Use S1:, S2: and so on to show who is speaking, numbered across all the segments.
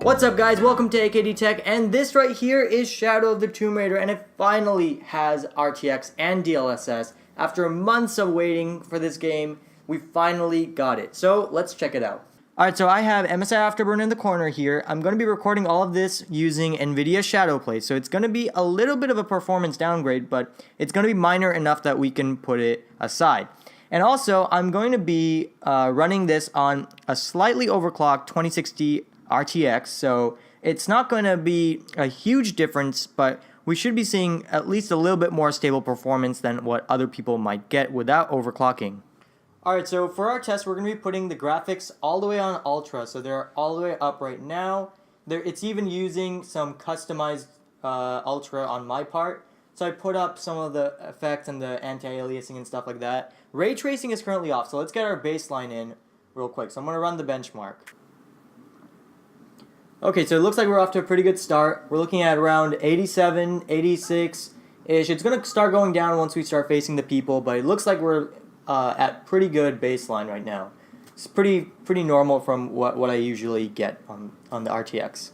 S1: What's up guys, welcome to AKD Tech, and this right here is Shadow of the Tomb Raider, and it finally has RTX and DLSS. After months of waiting for this game, we finally got it. So let's check it out. Alright, so I have MSI Afterburner in the corner here. I'm going to be recording all of this using NVIDIA Shadowplay, so it's going to be a little bit of a performance downgrade, but it's going to be minor enough that we can put it aside. And also, I'm going to be running this on a slightly overclocked 2060 RTX, so it's not going to be a huge difference, but we should be seeing at least a little bit more stable performance than what other people might get without overclocking. Alright, so for our test, we're going to be putting the graphics all the way on Ultra, so they're all the way up right now. It's even using some customized Ultra on my part. So I put up some of the effects and the anti-aliasing and stuff like that. Ray tracing is currently off, so let's get our baseline in real quick. So I'm going to run the benchmark. Okay, so it looks like we're off to a pretty good start. We're looking at around 87, 86-ish. It's going to start going down once we start facing the people, but it looks like we're at pretty good baseline right now. It's pretty normal from what I usually get on the RTX.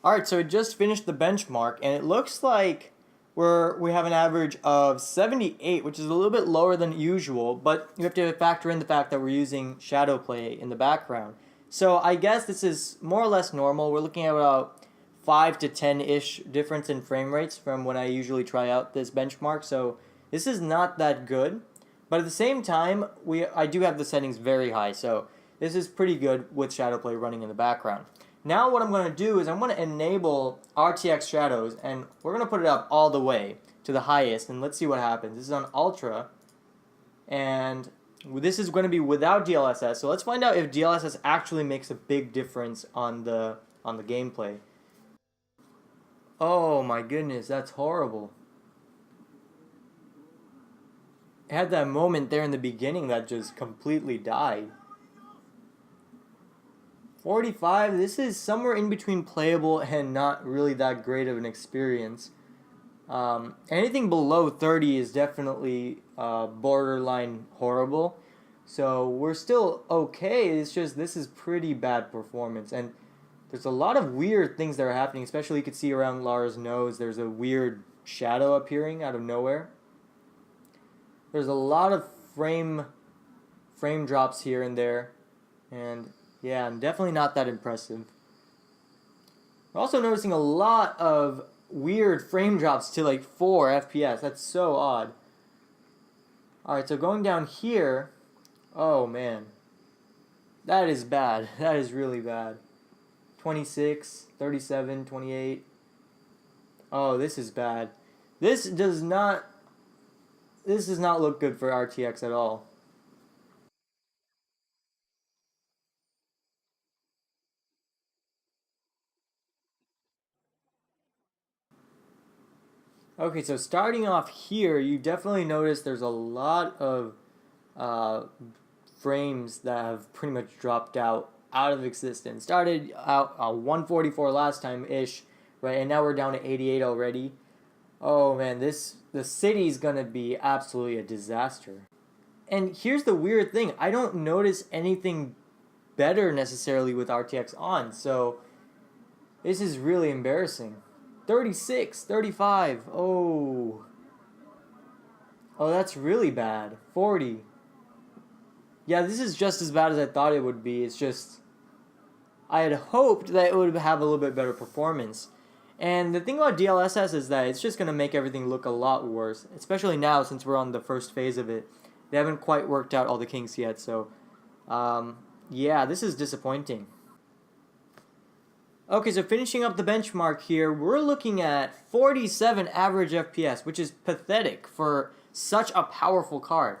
S1: Alright, so it just finished the benchmark, and it looks like we have an average of 78, which is a little bit lower than usual, but you have to factor in the fact that we're using Shadowplay in the background. So I guess this is more or less normal. We're looking at about 5 to 10-ish difference in frame rates from when I usually try out this benchmark, so this is not that good. But at the same time, I do have the settings very high, so this is pretty good with Shadowplay running in the background. Now what I'm going to do is I'm going to enable RTX shadows, and we're going to put it up all the way to the highest, and let's see what happens. This is on Ultra, and this is going to be without DLSS, so let's find out if DLSS actually makes a big difference on the gameplay. Oh my goodness, that's horrible. It had that moment there in the beginning that just completely died. 45, this is somewhere in between playable and not really that great of an experience. Anything below 30 is definitely borderline horrible. So we're still okay, it's just this is pretty bad performance. And there's a lot of weird things that are happening, especially you could see around Lara's nose. There's a weird shadow appearing out of nowhere. There's a lot of frame drops here and there. And yeah, I'm definitely not that impressive. We're also noticing a lot of weird frame drops to like 4 FPS. That's so odd. Alright, so going down here, oh man. That is bad. That is really bad. 26, 37, 28. Oh, this is bad. This does not look good for RTX at all. Okay, so starting off here, you definitely notice there's a lot of frames that have pretty much dropped out of existence. Started out 144 last time-ish, right, and now we're down to 88 already. Oh man, the city's gonna be absolutely a disaster. And here's the weird thing, I don't notice anything better necessarily with RTX On, so this is really embarrassing. 36, 35, oh, that's really bad. 40. Yeah, this is just as bad as I thought it would be. It's just, I had hoped that it would have a little bit better performance. And the thing about DLSS is that it's just going to make everything look a lot worse, especially now since we're on the first phase of it. They haven't quite worked out all the kinks yet, so yeah, this is disappointing. Okay, so finishing up the benchmark here, we're looking at 47 average FPS, which is pathetic for such a powerful card.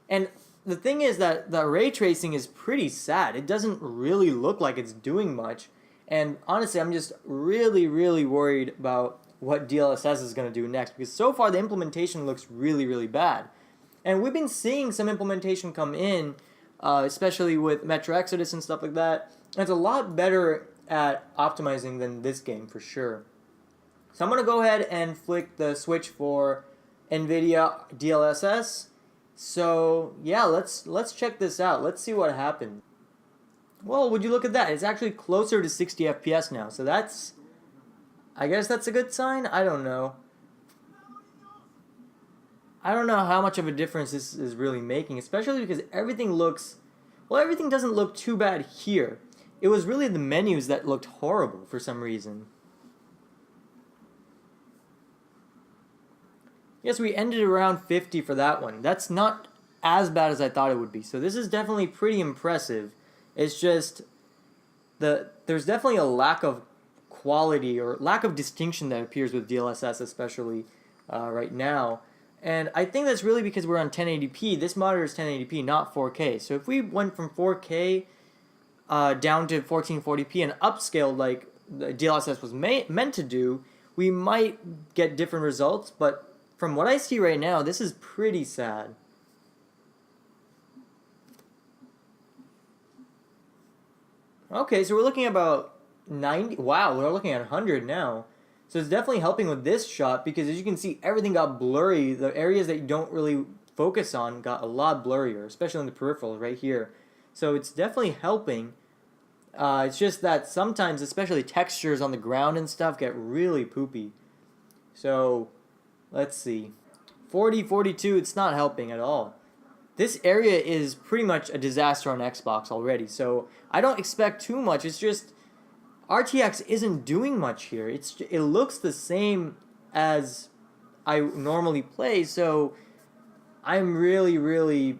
S1: And the thing is that the ray tracing is pretty sad. It doesn't really look like it's doing much. And honestly, I'm just really worried about what DLSS is going to do next, because so far the implementation looks really, really bad. And we've been seeing some implementation come in, especially with Metro Exodus and stuff like that. And it's a lot better at optimizing than this game for sure. So I'm going to go ahead and flick the switch for NVIDIA DLSS. So yeah, let's check this out. Let's see what happens. Well, would you look at that? It's actually closer to 60 FPS now. So I guess that's a good sign? I don't know. I don't know how much of a difference this is really making, especially because everything doesn't look too bad here. It was really the menus that looked horrible for some reason. Yes, we ended around 50 for that one. That's not as bad as I thought it would be. So this is definitely pretty impressive. It's just there's definitely a lack of quality or lack of distinction that appears with DLSS, especially right now. And I think that's really because we're on 1080p. This monitor is 1080p, not 4K. So if we went from 4K down to 1440p and upscaled like the DLSS was meant to do, we might get different results. But from what I see right now, this is pretty sad. Okay, so we're looking at about 90. Wow, we're looking at 100 now. So it's definitely helping with this shot because as you can see, everything got blurry. The areas that you don't really focus on got a lot blurrier, especially in the peripherals right here. So it's definitely helping. It's just that sometimes, especially textures on the ground and stuff, get really poopy. So let's see. 40, 42, it's not helping at all. This area is pretty much a disaster on Xbox already, so I don't expect too much. It's just RTX isn't doing much here. It looks the same as I normally play, so I'm really, really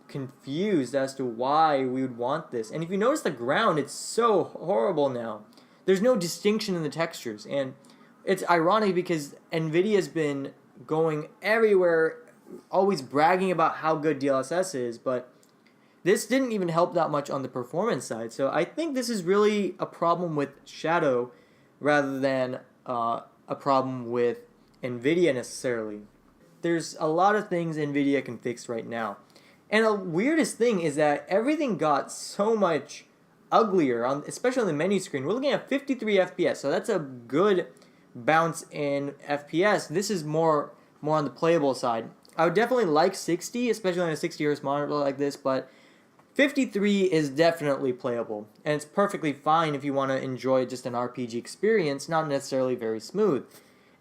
S1: confused as to why we would want this. And if you notice the ground, it's so horrible now. There's no distinction in the textures, and it's ironic because NVIDIA's been going everywhere, always bragging about how good DLSS is, but this didn't even help that much on the performance side. So I think this is really a problem with Shadow rather than a problem with NVIDIA necessarily. There's a lot of things NVIDIA can fix right now. And the weirdest thing is that everything got so much uglier, especially on the menu screen. We're looking at 53 FPS, so that's a good bounce in FPS. This is more on the playable side. I would definitely like 60, especially on a 60 Hz monitor like this, but 53 is definitely playable, and it's perfectly fine if you want to enjoy just an RPG experience, not necessarily very smooth.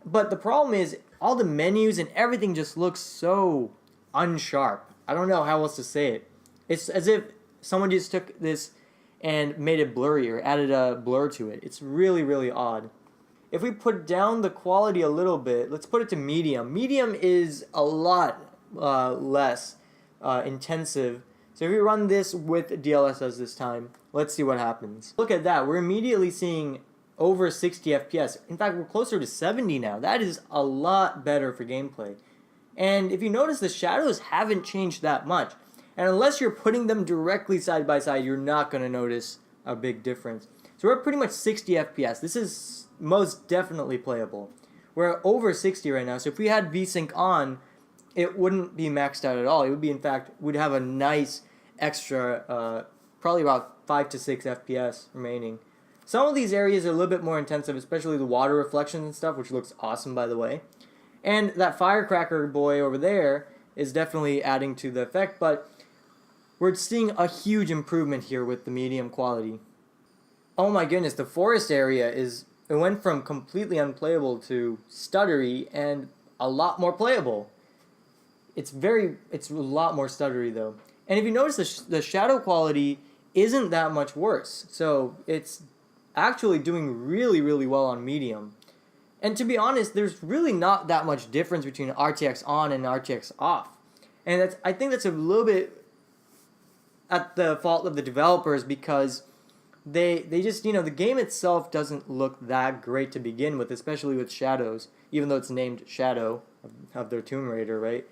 S1: But the problem is, all the menus and everything just looks so unsharp. I don't know how else to say it. It's as if someone just took this and made it blurry or added a blur to it. It's really, really odd. If we put down the quality a little bit, let's put it to medium. Medium is a lot less intensive. So if we run this with DLSS this time, let's see what happens. Look at that. We're immediately seeing over 60 FPS. In fact, we're closer to 70 now. That is a lot better for gameplay. And if you notice, the shadows haven't changed that much. And unless you're putting them directly side by side, you're not going to notice a big difference. So we're at pretty much 60 FPS. This is most definitely playable. We're at over 60 right now. So if we had VSync on, it wouldn't be maxed out at all. It would be, in fact, we'd have a nice extra, probably about 5 to 6 FPS remaining. Some of these areas are a little bit more intensive, especially the water reflections and stuff, which looks awesome, by the way. And that firecracker boy over there is definitely adding to the effect, but we're seeing a huge improvement here with the medium quality. Oh my goodness, the forest area it went from completely unplayable to stuttery and a lot more playable. It's a lot more stuttery though. And if you notice, the shadow quality isn't that much worse. So it's actually doing really, really well on medium. And to be honest, there's really not that much difference between RTX on and RTX off. And I think that's a little bit at the fault of the developers because they just, the game itself doesn't look that great to begin with, especially with shadows, even though it's named Shadow of their Tomb Raider, right?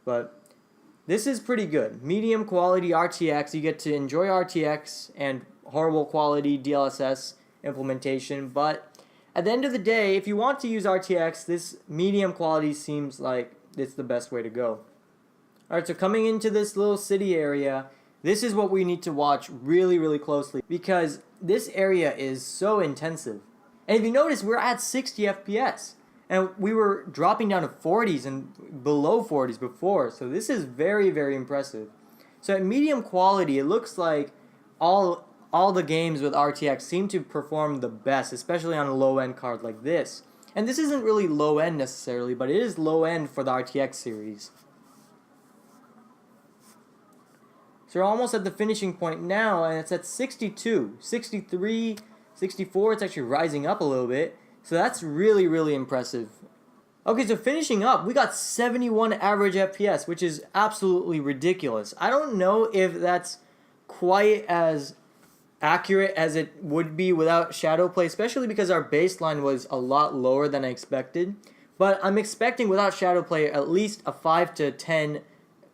S1: But this is pretty good. Medium quality RTX, you get to enjoy RTX and horrible quality DLSS implementation, but at the end of the day, if you want to use RTX, this medium quality seems like it's the best way to go. Alright, so coming into this little city area, this is what we need to watch really closely because this area is so intensive. And if you notice, we're at 60 FPS. And we were dropping down to 40s and below 40s before, so this is very impressive. So at medium quality, it looks like all the games with RTX seem to perform the best, especially on a low-end card like this. And this isn't really low-end necessarily, but it is low-end for the RTX series. So we're almost at the finishing point now, and it's at 62, 63, 64, it's actually rising up a little bit. So that's really impressive. Okay, so finishing up, we got 71 average FPS, which is absolutely ridiculous. I don't know if that's quite as accurate as it would be without shadow play, especially because our baseline was a lot lower than I expected. But I'm expecting without shadow play at least a 5 to 10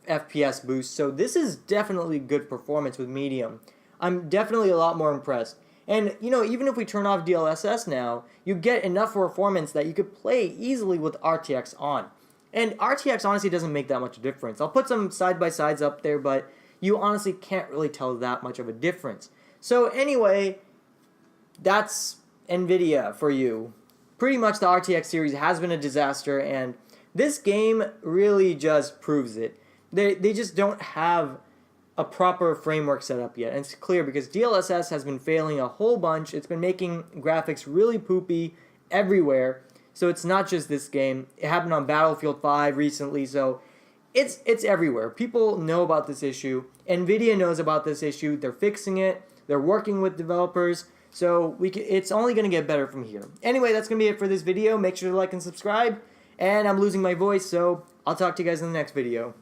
S1: FPS boost, so this is definitely good performance with medium. I'm definitely a lot more impressed. And, you know, even if we turn off DLSS now, you get enough performance that you could play easily with RTX On. And RTX honestly doesn't make that much difference. I'll put some side-by-sides up there, but you honestly can't really tell that much of a difference. So anyway, that's NVIDIA for you. Pretty much the RTX series has been a disaster, and this game really just proves it. They just don't have a proper framework set up yet, and it's clear because DLSS has been failing a whole bunch. It's been making graphics really poopy everywhere, so it's not just this game. It happened on Battlefield 5 recently, so it's everywhere. People know about this issue. NVIDIA knows about this issue. They're fixing it. They're working with developers, so it's only going to get better from here. Anyway, that's going to be it for this video. Make sure to like and subscribe, and I'm losing my voice, so I'll talk to you guys in the next video.